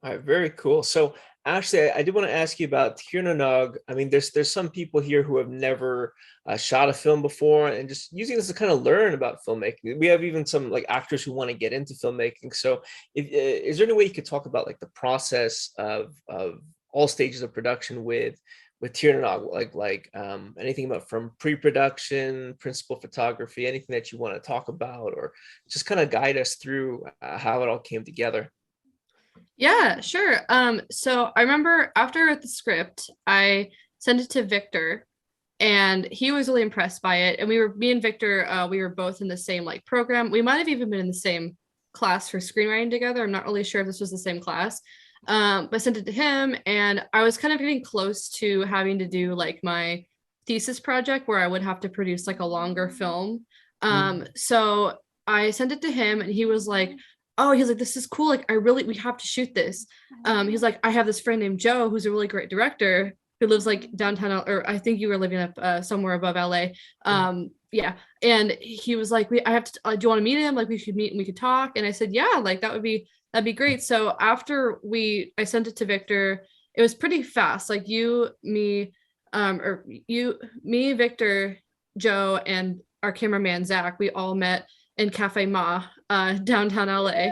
All right, very cool. So actually, I did want to ask you about Tir Na Nog. I mean, there's some people here who have never shot a film before, and just using this to kind of learn about filmmaking. We have even some like actors who want to get into filmmaking. So, if is there any way you could talk about like the process of all stages of production with Tir Na Nog, anything about from pre-production, principal photography, anything that you want to talk about, or just kind of guide us through how it all came together. Yeah, sure. So I remember after the script, I sent it to Victor and he was really impressed by it. And me and Victor, we were both in the same like program. We might have even been in the same class for screenwriting together. I'm not really sure if this was the same class. But I sent it to him and I was kind of getting close to having to do like my thesis project where I would have to produce like a longer film. Mm. So I sent it to him and he was like, oh, he's like, this is cool. Like, we have to shoot this. He's like, I have this friend named Joe who's a really great director who lives like downtown, or I think you were living up somewhere above LA. Yeah. And he was like, I have to, do you want to meet him? Like, we should meet and we could talk. And I said, yeah, like that'd be great. So after I sent it to Victor, it was pretty fast. Like me, Victor, Joe, and our cameraman, Zach, we all met in Cafe Ma, downtown LA.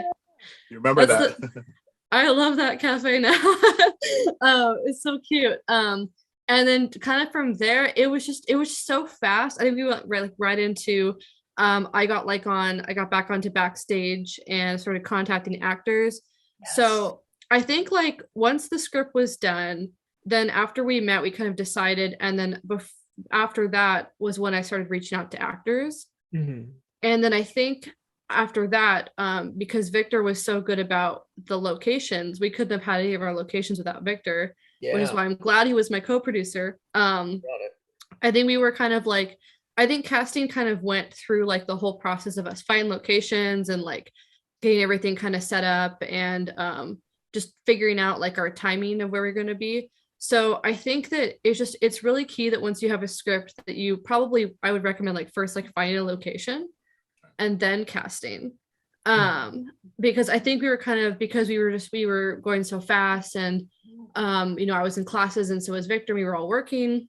You remember That's that? I love that cafe now. It's so cute. And then kind of from there, it was so fast. I think we went right into I got back onto backstage and started contacting actors. Yes. So I think like once the script was done, then after we met, we kind of decided, and then after that was when I started reaching out to actors. Mhm. And then I think after that, because Victor was so good about the locations, we couldn't have had any of our locations without Victor, which is Yeah. why I'm glad he was my co-producer. Got it. I think we were kind of like, I think casting kind of went through like the whole process of us finding locations and like getting everything kind of set up and just figuring out like our timing of where we're going to be. So I think that it's really key that once you have a script that I would recommend like first like finding a location and then casting. Because I think we were kind of, because we were going so fast and I was in classes and so was Victor, we were all working,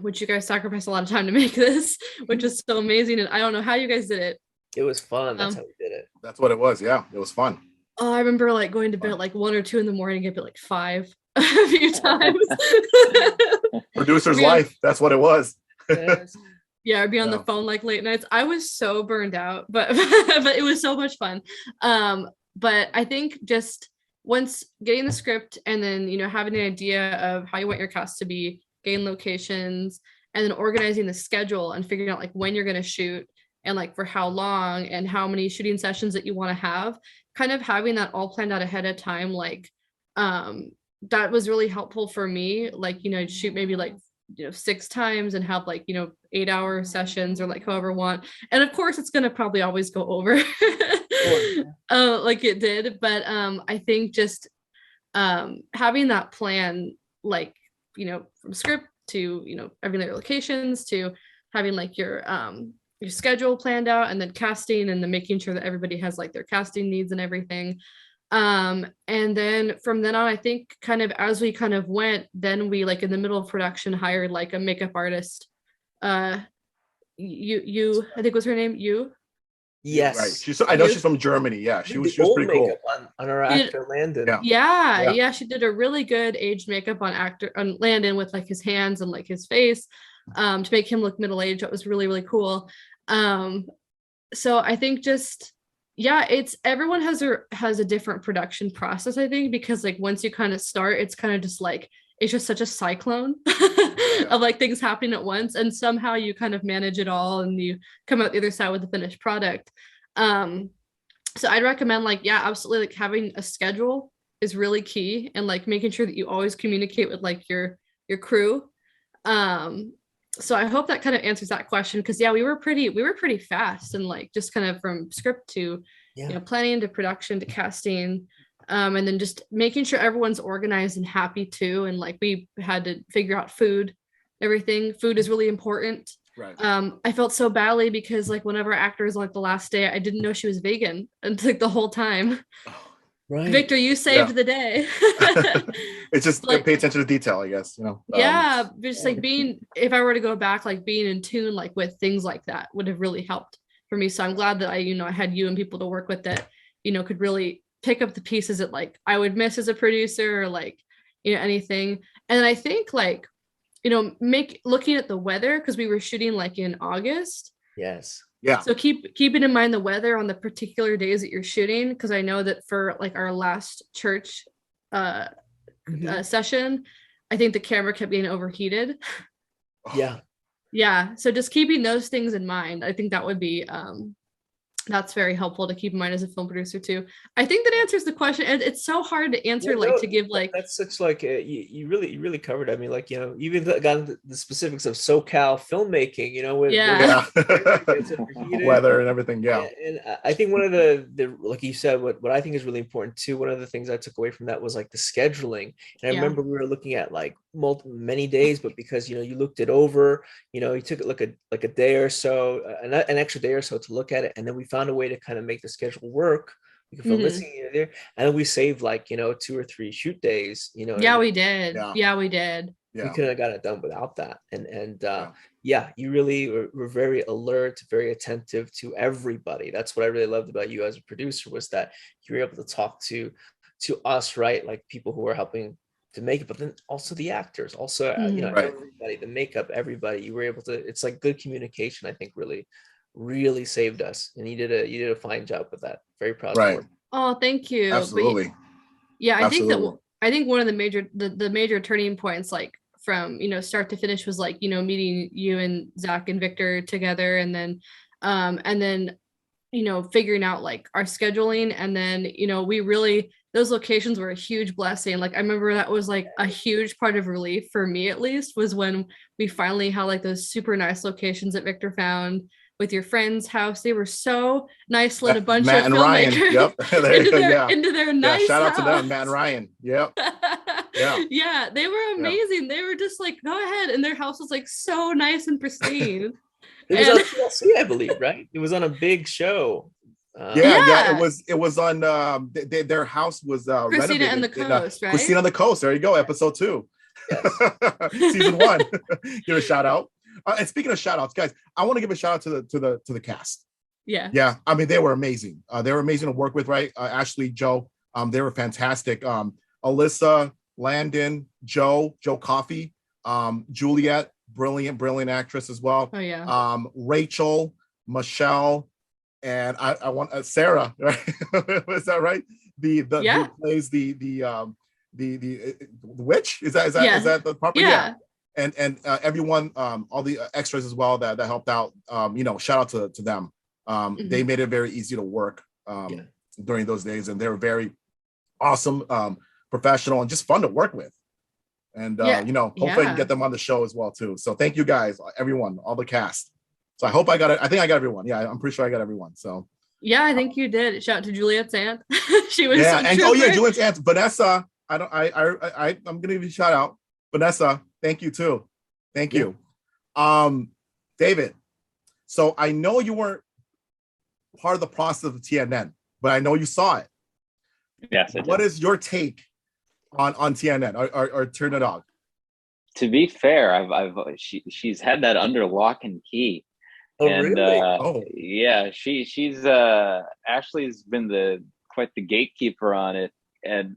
which you guys sacrificed a lot of time to make this, which is so amazing. And I don't know how you guys did it. It was fun. That's how we did it. That's what it was. Yeah, it was fun. Oh, I remember like going to bed at like 1 or 2 in the morning, get to like 5 a few times. Producer's life. That's what it was. Yes. Yeah, I'd be on the phone like late nights. I was so burned out, but but it was so much fun. But I think just once getting the script and then having an idea of how you want your cast to be, getting locations, and then organizing the schedule and figuring out like when you're going to shoot and like for how long and how many shooting sessions that you want to have, kind of having that all planned out ahead of time, like that was really helpful for me. Like shoot maybe like 6 times and have like 8-hour sessions or like however want, and of course it's going to probably always go over like it did, but I think just having that plan, like from script to having their locations to having like your schedule planned out, and then casting, and then making sure that everybody has like their casting needs and everything. And then from then on, I think kind of as we kind of went, then we like in the middle of production hired like a makeup artist. You I think was her name, you. Yes. Right. I know she's from Germany. Yeah, she was pretty cool. On our actor Landon. Yeah, she did a really good aged makeup on Landon with like his hands and like his face, to make him look middle-aged. That was really, really cool. So I think just it's everyone has a different production process, I think, because like once you kind of start, it's kind of just like it's just such a cyclone of like things happening at once, and somehow you kind of manage it all and you come out the other side with the finished product. So I'd recommend like absolutely, like having a schedule is really key, and like making sure that you always communicate with like your crew. So I hope that kind of answers that question, because we were pretty fast, and like just kind of from script to planning to production to casting, and then just making sure everyone's organized and happy too. And like we had to figure out everything. Food is really important. Right. I felt so badly because like one of our actors, like the last day, I didn't know she was vegan until like the whole time. Right. Victor, you saved the day. It's just Like, pay attention to detail, I guess, you know. yeah, just like being, if I were to go back, like being in tune, like with things like that would have really helped for me. So I'm glad that I had you and people to work with that, could really pick up the pieces that like I would miss as a producer or like, anything. And I think like, looking at the weather, because we were shooting like in August. Yes. Yeah. So keeping in mind the weather on the particular days that you're shooting, because I know that for like our last church session, I think the camera kept getting overheated. Yeah. Yeah. So just keeping those things in mind, I think that would be that's very helpful to keep in mind as a film producer too. I think that answers the question, and it's so hard to answer, to give like that's such like you really covered. I mean, like, even got into the specifics of SoCal filmmaking, with weather and everything. Yeah. And I think one of the like you said, what I think is really important too, one of the things I took away from that was like the scheduling. And I remember we were looking at like many days, but because you looked it over, you took it like a day or so, an extra day or so to look at it, and then we found a way to kind of make the schedule work. We could film this there, and then we saved like 2 or 3 shoot days. Yeah, we did. Yeah, we did. We couldn't have gotten it done without that. And you really were very alert, very attentive to everybody. That's what I really loved about you as a producer, was that you were able to talk to us, right? Like people who are helping to make it, but then also the actors, also everybody, the makeup, everybody. You were able to. It's like good communication. I think really saved us, and you did a fine job with that. Very proud of you. Oh, thank you. Absolutely. But yeah, I think one of the major turning points, like from start to finish, was like meeting you and Zach and Victor together, and then figuring out like our scheduling, and then those locations were a huge blessing. Like I remember that was like a huge part of relief for me, at least, was when we finally had like those super nice locations that Victor found with your friend's house. They were so nice to let a bunch Matt of and Ryan. filmmakers into their nice shout house. out to them, Matt and Ryan. Yep. Yeah, they were amazing. They were just like, go ahead, and their house was like so nice and pristine. It was on TLC, I believe, right? It was on a big show. It was on their house was Christina and the Coast, right? Christina on the Coast. There you go, episode 2. Yes. Season 1. Give a shout out. And speaking of shout outs, guys, I want to give a shout out to the cast. Yeah. I mean, they were amazing. They were amazing to work with, right? Ashley, Joe, they were fantastic. Alyssa, Landon, Joe Coffey, Juliet, brilliant actress as well. Oh yeah. Rachel, Michelle, and I want Sarah, right? Is that right? Who plays the witch? Is that the proper? Yeah. And everyone, all the extras as well that helped out. Shout out to them. They made it very easy to work during those days, and they were very awesome, professional, and just fun to work with. And hopefully I can get them on the show as well too. So thank you guys, everyone, all the cast. So I hope I got it. I think I got everyone. Yeah, I'm pretty sure I got everyone. So yeah, I think you did. Shout out to Juliet's aunt. She was Juliet's aunt, Vanessa. I'm gonna give you a shout out. Vanessa, thank you too. Thank you. David, so I know you weren't part of the process of the TNN, but I know you saw it. Yes, I did. What is your take on TNN or Tir Na Nog? To be fair, she's had that under lock and key. Oh, and, really? Yeah, she's Ashley's been quite the gatekeeper on it, and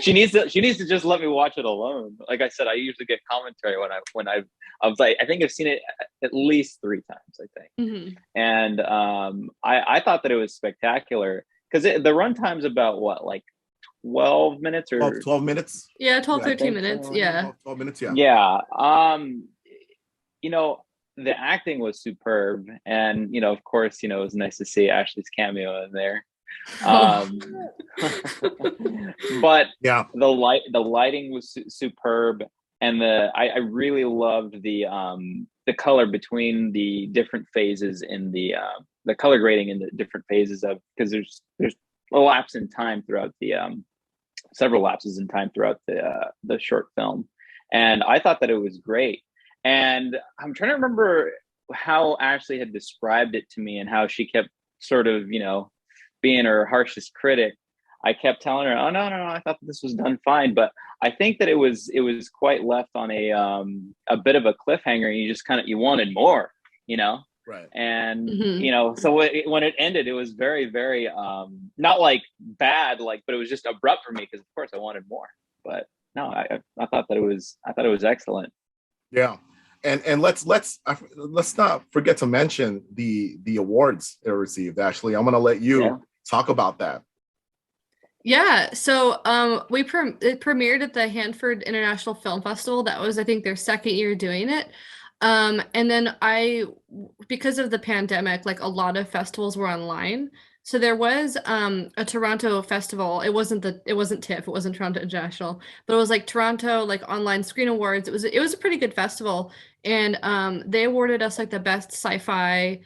she needs to just let me watch it alone. Like I said, I usually get commentary when I was like, I think I've seen it at least 3 times, I think. And I thought that it was spectacular because the runtime's about what, like 12 minutes or 12 minutes. Yeah, 13 minutes. 12 minutes. Yeah. The acting was superb, and of course, it was nice to see Ashley's cameo in there. But the lighting was superb, and I really loved the color between the different phases in the color grading in the different phases of, because there's a lapse in time throughout the several lapses in time throughout the short film, and I thought that it was great. And I'm trying to remember how Ashley had described it to me and how she kept sort of, being her harshest critic. I kept telling her, oh no, no, no, I thought this was done fine. But I think that it was quite left on a bit of a cliffhanger. You just you wanted more, you know? Right. And you know, so when it ended, it was very, very not like bad, like, but it was just abrupt for me because of course I wanted more. But no, I thought it was excellent. Yeah. And let's not forget to mention the awards it received. Ashley, I'm gonna let you talk about that. Yeah, so it premiered at the Hanford International Film Festival. That was, I think, their second year doing it. And then because of the pandemic, like a lot of festivals were online. So there was a Toronto festival. It wasn't TIFF, it wasn't Toronto International, but it was like Toronto like online screen awards. It was a pretty good festival, and they awarded us like the best sci-fi,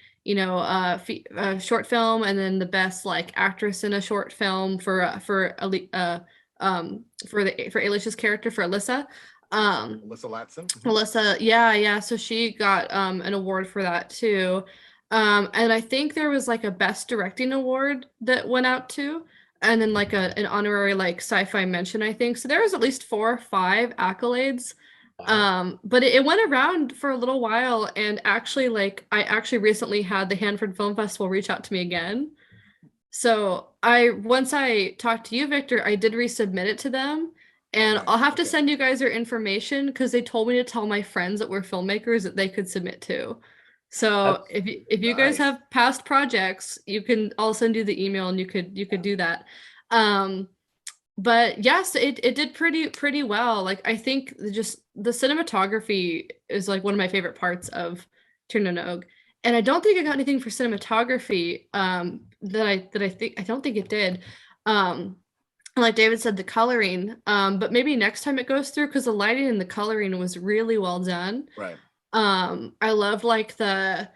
short film, and then the best like actress in a short film for Alicia's character, for Alyssa. Alyssa Latson. Alyssa, yeah. So she got an award for that too. And I think there was like a best directing award that went out too, and then like an honorary like sci-fi mention, I think. So there was at least 4 or 5 accolades. But it went around for a little while, and actually like I actually recently had the Hanford Film Festival reach out to me again. So once I talked to you, Victor, I did resubmit it to them. And I'll have to send you guys their information because they told me to tell my friends that were filmmakers that they could submit to. So if you guys have past projects, I'll send you the email and you could do that. But yes, it did pretty well. Like I think just the cinematography is like one of my favorite parts of Tir Na Nog. And I don't think I got anything for cinematography I don't think it did. Like David said, the coloring, but maybe next time it goes through, because the lighting and the coloring was really well done. Right. I love like the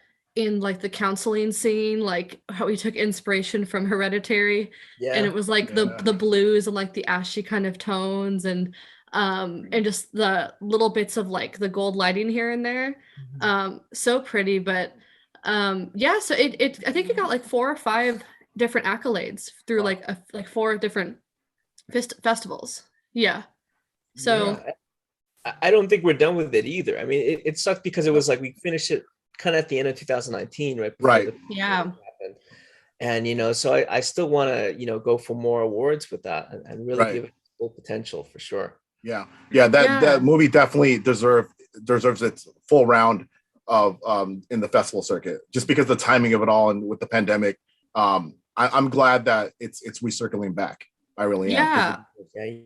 counseling scene, like how he took inspiration from Hereditary, and it was like the blues and like the ashy kind of tones, and just the little bits of like the gold lighting here and there. So pretty. But so it I think it got like 4 or 5 different accolades through like 4 different festivals. So I don't think we're done with it either. I mean, it sucked because it was like we finished it kind of at the end of 2019, right? Yeah. And so I still want to go for more awards with that and really give it full potential for sure. That movie definitely deserves its full round of in the festival circuit, just because the timing of it all, and with the pandemic. I'm glad that it's recircling back. I really am.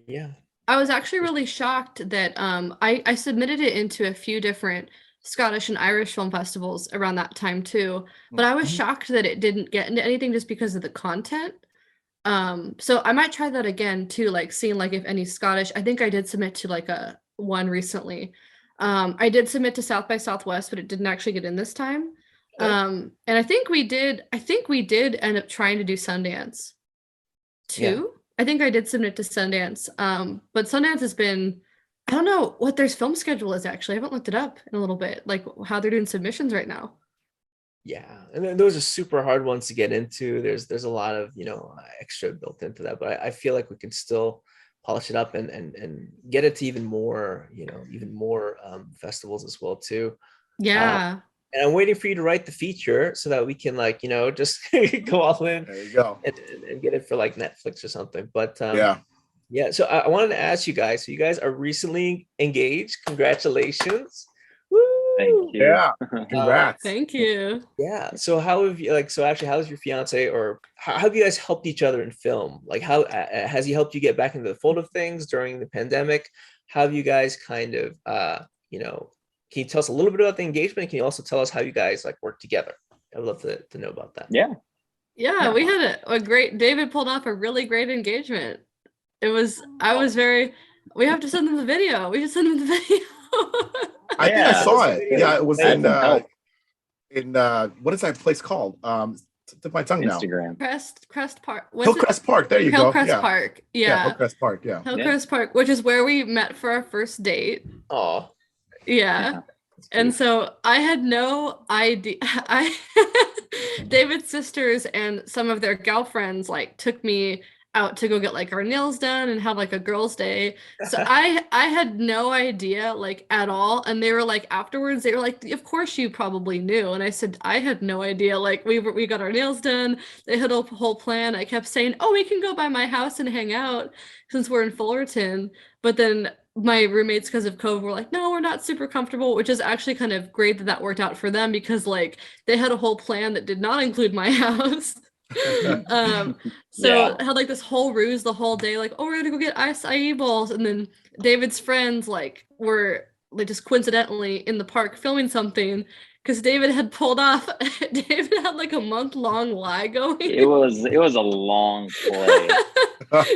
Yeah. I was actually really shocked that I submitted it into a few different Scottish and Irish film festivals around that time too, but I was shocked that it didn't get into anything just because of the content. So I might try that again too, like seeing like if any Scottish. I think I did submit to like one recently. I did submit to South by Southwest, but it didn't actually get in this time. And I think we did end up trying to do Sundance too. I think I did submit to Sundance. But Sundance has been, I don't know what their film schedule is actually. I haven't looked it up in a little bit, like how they're doing submissions right now. Yeah, and then those are super hard ones to get into. There's a lot of extra built into that, but I feel like we can still polish it up and get it to even more festivals as well too. And I'm waiting for you to write the feature so that we can just go all in. There you go. And get it for like Netflix or something. But so I wanted to ask you guys. So you guys are recently engaged. Congratulations. Woo! Thank you. Yeah. Congrats. Thank you. Yeah. So how have you actually how's your fiance, or how have you guys helped each other in film? Like how has he helped you get back into the fold of things during the pandemic? How have you guys kind of can you tell us a little bit about the engagement? Can you also tell us how you guys like work together? I'd love to know about that. Yeah, we had a great, David pulled off a really great engagement. We have to send them the video. We just send them the video. I think I saw it. Yeah, it was in what is that place called? Tip my tongue Instagram. now. Crest Park. Hillcrest Park. There you go. Hillcrest Park. Yeah. Hillcrest Park. Yeah. Hillcrest Park, which is where we met for our first date. Oh. Yeah. And so I had no idea. David's sisters and some of their girlfriends like took me out to go get like our nails done and have like a girls' day. So I had no idea like at all. And they were like afterwards, they were like, of course you probably knew. And I said, I had no idea. Like we got our nails done. They had a whole plan. I kept saying, oh, we can go by my house and hang out since we're in Fullerton. But then my roommates, because of COVID, were like, no, we're not super comfortable, which is actually kind of great that that worked out for them because like they had a whole plan that did not include my house. So I had like this whole ruse the whole day, like, oh, we're gonna go get acai bowls, and then David's friends like were like just coincidentally in the park filming something because David had pulled off. David had like a month-long lie going. It was a long play.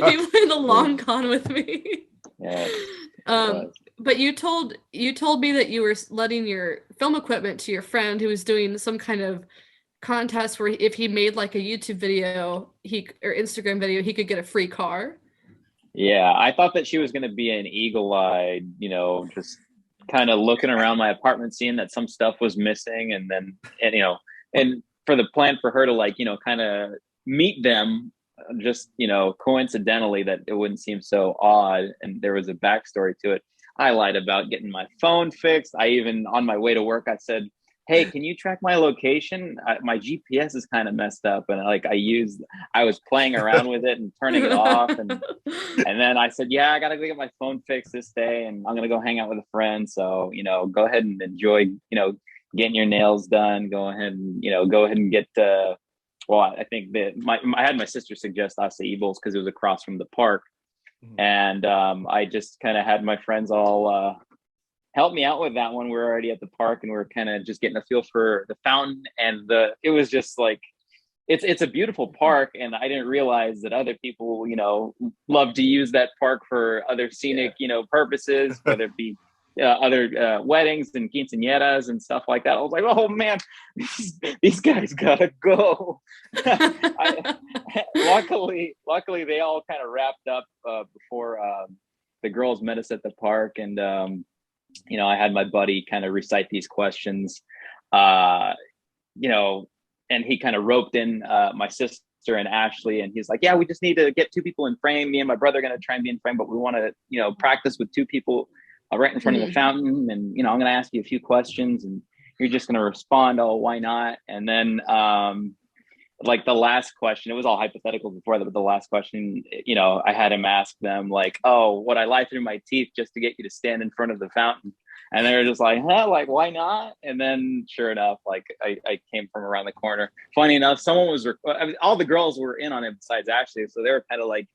He played a long con with me. Yeah. But you told me that you were letting your film equipment to your friend who was doing some kind of contest where if he made like a YouTube video or Instagram video, he could get a free car. Yeah, I thought that she was going to be an eagle-eyed, just kind of looking around my apartment, seeing that some stuff was missing, and for the plan for her to like, kind of meet them just, coincidentally, that it wouldn't seem so odd, and there was a backstory to it. I lied about getting my phone fixed. I even, on my way to work, I said, hey, can you track my location? My GPS is kind of messed up. And I was playing around with it and turning it off. And then I said, yeah, I got to go get my phone fixed this day. And I'm going to go hang out with a friend. So, go ahead and enjoy, getting your nails done. Go ahead and get, I think that I had my sister suggest acai bowls because it was across from the park. Mm-hmm. And I just kind of had my friends all, help me out with that one. We're already at the park and we're kind of just getting a feel for the fountain, and it was just like, it's a beautiful park. And I didn't realize that other people, love to use that park for other scenic, purposes, whether it be other weddings and quinceañeras and stuff like that. I was like, oh man, these guys gotta go. Luckily they all kind of wrapped up before the girls met us at the park. And I had my buddy kind of recite these questions, and he kind of roped in my sister and Ashley, and he's like, yeah, we just need to get 2 people in frame. Me and my brother are going to try and be in frame, but we want to, practice with 2 people right in front of the fountain. And, I'm going to ask you a few questions and you're just going to respond, oh, why not? And then, like the last question, it was all hypothetical before that, but the last question, I had him ask them like, oh, would I lie through my teeth just to get you to stand in front of the fountain? And they were just like, huh, like, why not? And then sure enough, like I came from around the corner. Funny enough, someone was, all the girls were in on it besides Ashley. So they were kind of like,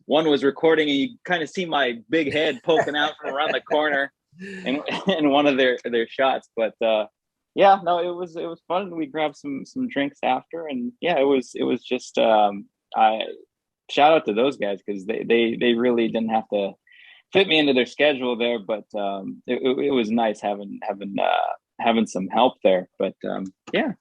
one was recording and you kind of see my big head poking out from around the corner in one of their shots. But, yeah, no, it was fun. We grabbed some drinks after, and yeah, it was just I shout out to those guys because they really didn't have to fit me into their schedule there, but it was nice having some help there. But yeah,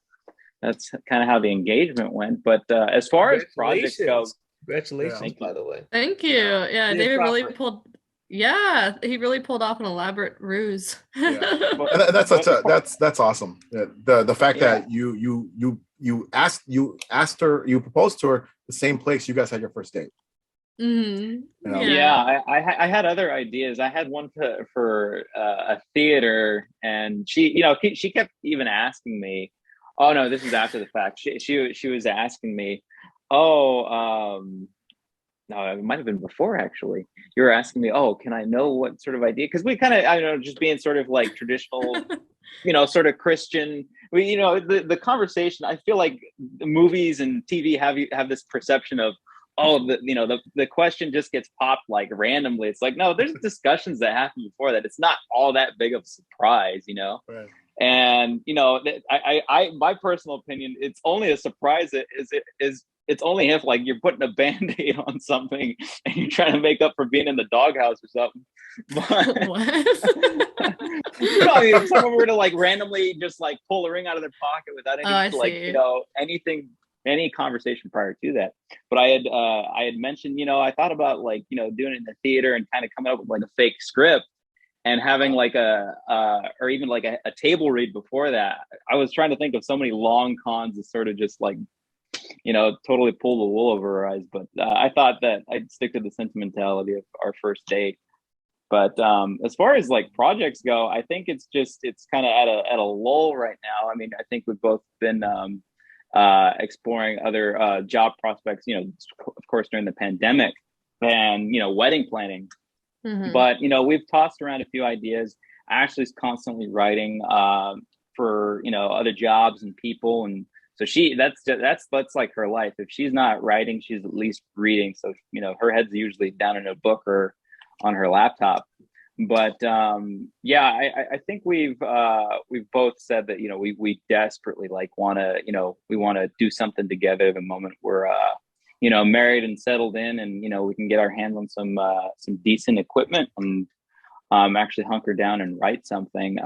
that's kind of how the engagement went. But as far as projects go, congratulations, by the way. Thank you. Yeah, David really pulled. Yeah, he really pulled off an elaborate ruse. Yeah. That's awesome. The fact that you asked her, you proposed to her the same place you guys had your first date. Mm-hmm. Yeah, I had other ideas. I had one for a theater, and she kept even asking me. Oh no, this is after the fact. She was asking me, no, it might have been before actually. You were asking me, oh, can I know what sort of idea? Because we kind of, I don't know, just being sort of like traditional, sort of Christian. The conversation. I feel like the movies and TV have this perception of, the question just gets popped like randomly. It's like, no, there's discussions that happen before that. It's not all that big of a surprise, Right. And my personal opinion, it's only a surprise. It's only if like you're putting a Band-Aid on something and you're trying to make up for being in the doghouse or something. But, what? If someone were to like randomly just like pull a ring out of their pocket without any any conversation prior to that. But I had mentioned, I thought about like, doing it in the theater and kind of coming up with like a fake script and having like or even like a table read before that. I was trying to think of so many long cons to sort of just like totally pull the wool over our eyes. But I thought that I'd stick to the sentimentality of our first date. But as far as like projects go, I think it's kind of at a lull right now. I mean, I think we've both been exploring other job prospects, of course, during the pandemic, and wedding planning. But we've tossed around a few ideas. Ashley's constantly writing for other jobs and people, and so that's like her life. If she's not writing, she's at least reading. So her head's usually down in a book or on her laptop. But I think we've both said that we desperately want to do something together the moment we're married and settled in, and we can get our hands on some decent equipment and actually hunker down and write something.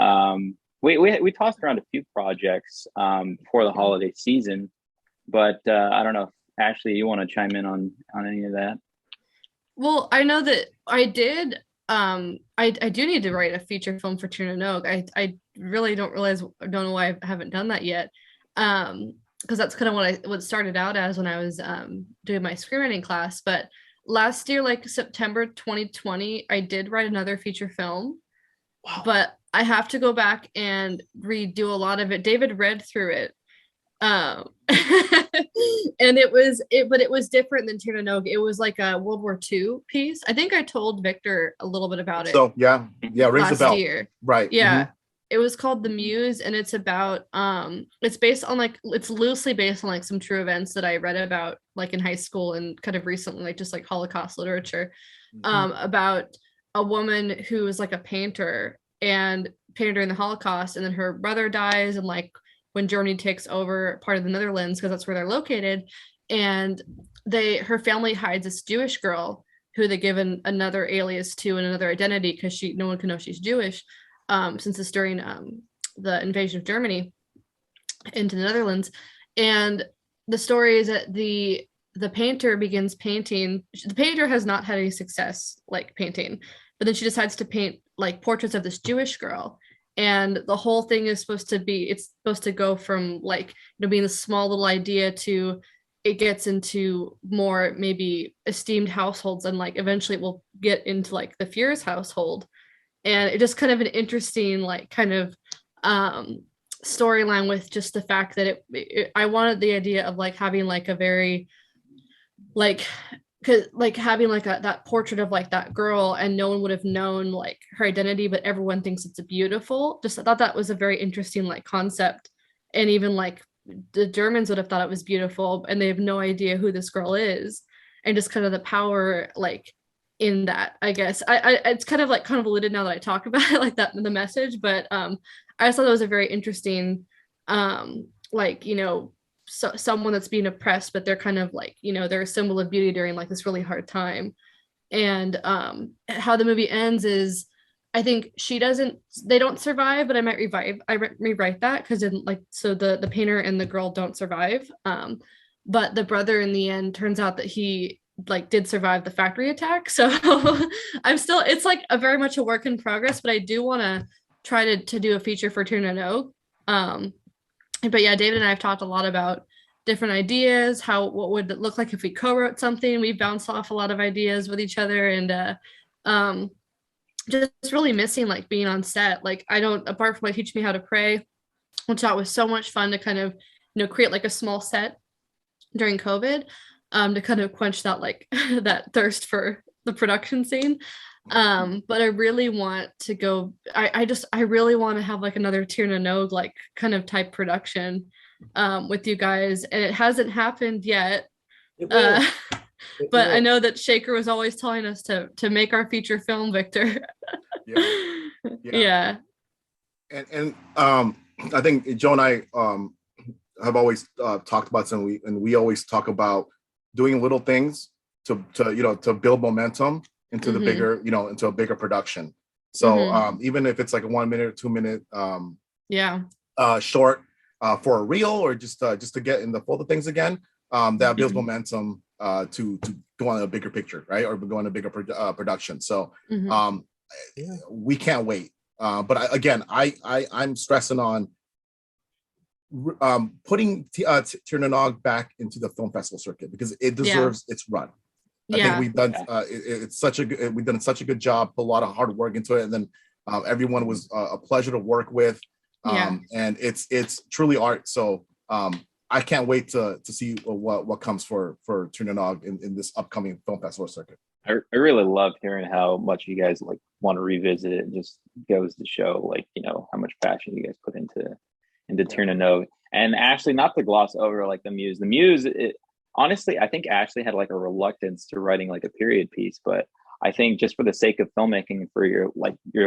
We tossed around a few projects before the holiday season, but I don't know if Ashley, you want to chime in on any of that? Well, I know that I did. I do need to write a feature film for Tir Na Nog. I really don't know why I haven't done that yet. Because that's kind of what it started out as when I was doing my screenwriting class. But last year, like September 2020, I did write another feature film. Wow. But I have to go back and redo a lot of it. David read through it. And it was different than Tir Na Nog. It was like a World War II piece. I think I told Victor a little bit about it. So yeah, rings a bell. Year. Right. Yeah. It was called The Muse, and it's about it's based on it's loosely based on like some true events that I read about like in high school and kind of recently, like just like Holocaust literature, about a woman who was like a painter and painted during the Holocaust, and then her brother dies, and like when Germany takes over part of the Netherlands, because that's where they're located, and her family hides this Jewish girl who they give another alias to and another identity because no one can know she's Jewish. Since it's during the invasion of Germany into the Netherlands. And the story is that the painter begins painting. The painter has not had any success like painting, but then she decides to paint like portraits of this Jewish girl. And the whole thing is supposed to go from like being this small little idea to it gets into more maybe esteemed households, and like eventually it will get into like the Fuhrer's household. And it just kind of an interesting like kind of storyline with just the fact that I wanted the idea of like having like a very like having like that portrait of like that girl, and no one would have known like her identity, but everyone thinks it's beautiful. Just I thought that was a very interesting like concept, and even like the Germans would have thought it was beautiful, and they have no idea who this girl is, and just kind of the power like in that. I guess it's kind of convoluted now that I talk about it like that in the message, but I just thought it was a very interesting someone that's being oppressed, but they're kind of like they're a symbol of beauty during like this really hard time. And how the movie ends is I think they don't survive, but I might rewrite that because the painter and the girl don't survive, but the brother in the end turns out that he like did survive the factory attack. So it's like a very much a work in progress, but I do want to try to do a feature for Tir Na Nog. But yeah, David and I have talked a lot about different ideas, what would it look like if we co-wrote something. We bounced off a lot of ideas with each other, and just really missing like being on set. Like apart from like teaching me how to pray, which I thought was so much fun to kind of create like a small set during COVID, to kind of quench that like that thirst for the production scene. But I really want to go, I really want to have like another Tir Na Nog like kind of type production with you guys, and it hasn't happened yet. But I know that Shaker was always telling us to make our feature film, Victor. Yeah. And I think Joe and I have always talked about something, and we always talk about doing little things to build momentum into the bigger, into a bigger production. So even if it's like a 1 minute or 2 minute short for a reel, or just to get in the flow of things again, that builds momentum to go on a bigger picture, right? Or go on a bigger production. So we can't wait. But I'm stressing on putting Tir Na Nog back into the film festival circuit, because it deserves its run. I think we've done we've done such a good job, put a lot of hard work into it, and then everyone was a pleasure to work with, and it's truly art. So I can't wait to see what comes for Tir Na Nog in this upcoming film festival circuit. I really love hearing how much you guys like want to revisit it. It just goes to show, like, you know, how much passion you guys put into Tir Na Nog. And Ashley, not to gloss over like the Muse. The Muse, honestly, I think Ashley had like a reluctance to writing like a period piece, but I think just for the sake of filmmaking, for your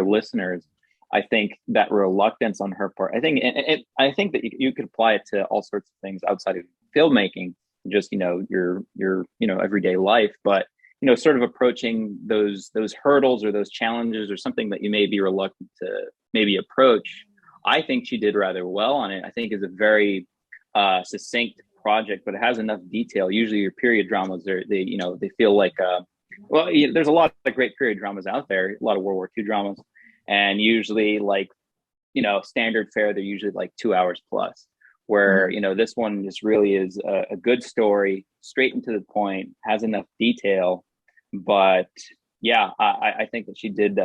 listeners, I think that reluctance on her part, I think that you could apply it to all sorts of things outside of filmmaking, just, you know, your you know, everyday life, but you know, sort of approaching those hurdles or those challenges or something that you may be reluctant to maybe approach. I think she did rather well on it. I think it's a very succinct project, but it has enough detail. Usually your period dramas, they feel like, there's a lot of great period dramas out there, a lot of World War II dramas, and usually, like, you know, standard fare, they're usually like 2 hours plus, where, you know, this one just really is a good story, straight and to the point, has enough detail. But yeah, I think that she did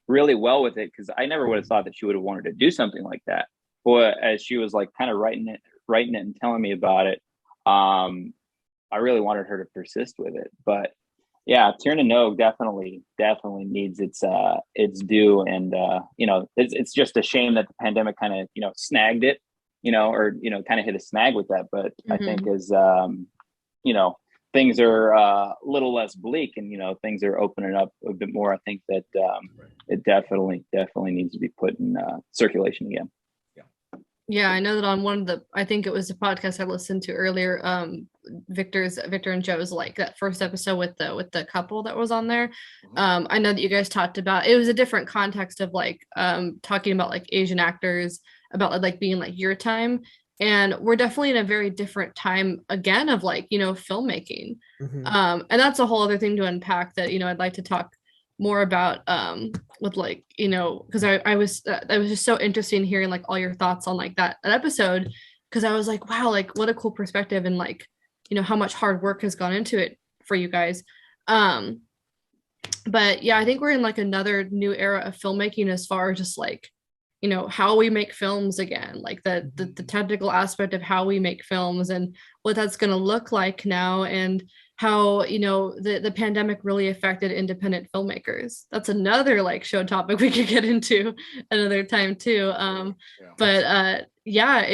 really well with it, because I never would have thought that she would have wanted to do something like that. But as she was like kind of writing it and telling me about it, I really wanted her to persist with it. But yeah, Tir Na Nog definitely needs its due, and you know, it's just a shame that the pandemic kind of, you know, snagged it, you know, or, you know, kind of hit a snag with that. But I think as you know, things are a little less bleak, and, you know, things are opening up a bit more, I think that it definitely needs to be put in circulation again. Yeah, I know that on one of the, I think it was a podcast I listened to earlier, Victor and Joe's, like, that first episode with the couple that was on there. I know that you guys talked about, it was a different context of like talking about like Asian actors, about like being like your time. And we're definitely in a very different time again of, like, you know, filmmaking. And that's a whole other thing to unpack that, you know, I'd like to talk more about with, like, you know, because I was just so interesting hearing like all your thoughts on like that episode, because I was like, wow, like what a cool perspective, and like, you know, how much hard work has gone into it for you guys. But yeah, I think we're in like another new era of filmmaking, as far as just like, you know, how we make films again, like the technical aspect of how we make films and what that's going to look like now, and how, you know, the pandemic really affected independent filmmakers. That's another like show topic we could get into another time too. But yeah,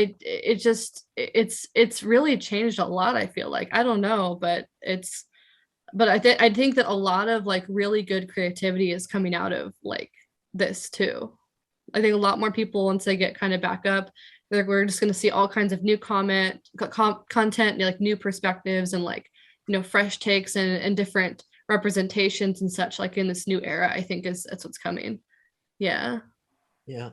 it's really changed a lot, I feel like. I don't know, but I think that a lot of like really good creativity is coming out of like this too. I think a lot more people, once they get kind of back up, we're just going to see all kinds of new content, like new perspectives, and like, you know, fresh takes and different representations and such, like in this new era. I think that's what's coming. Yeah,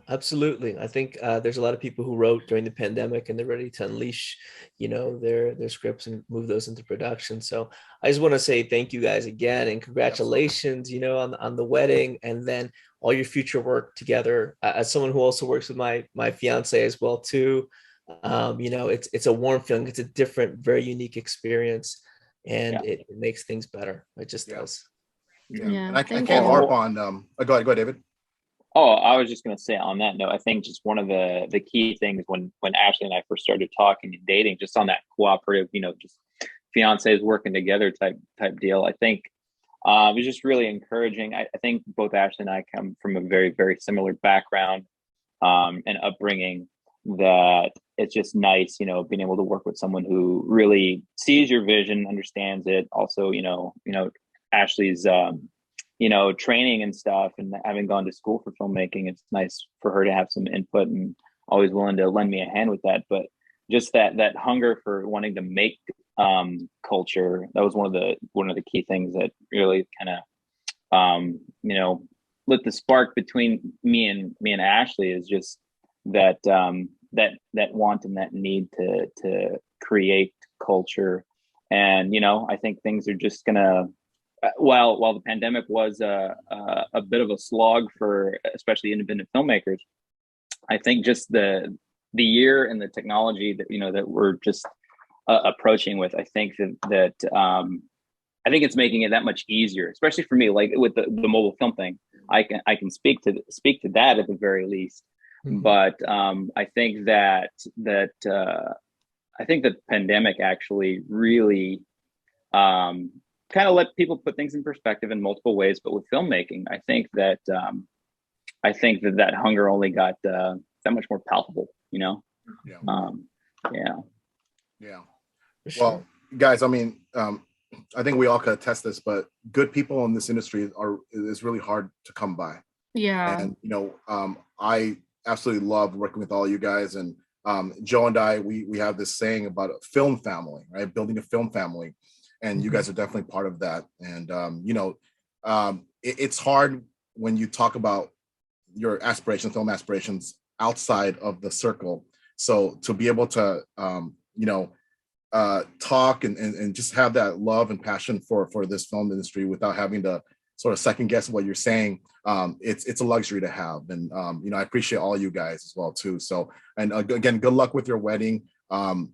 absolutely. I think there's a lot of people who wrote during the pandemic, and they're ready to unleash, you know, their scripts and move those into production. So I just want to say thank you guys again, and congratulations, you know, on the wedding, and then all your future work together. As someone who also works with my fiance as well too, you know, it's a warm feeling. It's a different, very unique experience, and it makes things better. It just does. And I can't harp on go ahead, David. Oh, I was just going to say on that note, I think just one of the key things when Ashley and I first started talking and dating, just on that cooperative, you know, just fiancés working together type deal, I think it was just really encouraging. I think both Ashley and I come from a very, very similar background and upbringing, that it's just nice, you know, being able to work with someone who really sees your vision, understands it. Also, you know, Ashley's you know, training and stuff, and having gone to school for filmmaking, it's nice for her to have some input, and always willing to lend me a hand with that. But just that hunger for wanting to make culture, that was one of the key things that really kind of you know, lit the spark between me and Ashley, is just that that want and that need to create culture. And, you know, I think things are just gonna, while the pandemic was a bit of a slog for especially independent filmmakers, I think just the the year and the technology that, you know, that we're just approaching with, I think that I think it's making it that much easier, especially for me, like with the mobile film thing. I can speak to that at the very least. Mm-hmm. But I think that I think the pandemic actually really kind of let people put things in perspective in multiple ways. But with filmmaking, I think that hunger only got that much more palpable, you know? Yeah. Yeah. Sure. Well, guys, I mean, I think we all could attest this, but good people in this industry is really hard to come by. Yeah. And, you know, I absolutely love working with all you guys. And Joe and I, we have this saying about a film family, right? Building a film family. And you guys are definitely part of that. And, you know, it's hard when you talk about your aspirations, film aspirations outside of the circle. So to be able to, you know, talk and just have that love and passion for this film industry without having to sort of second guess what you're saying, it's a luxury to have. And you know, I appreciate all you guys as well too. So, and again, good luck with your wedding. We're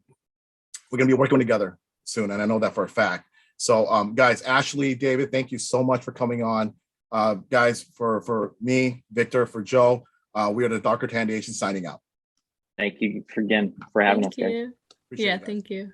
gonna be working together soon, and I know that for a fact. So guys, Ashley, David, thank you so much for coming on. Guys, for me, Victor, for Joe, we are the Darker Tanned Asians signing out. Thank you for having us, guys. Yeah, thank you.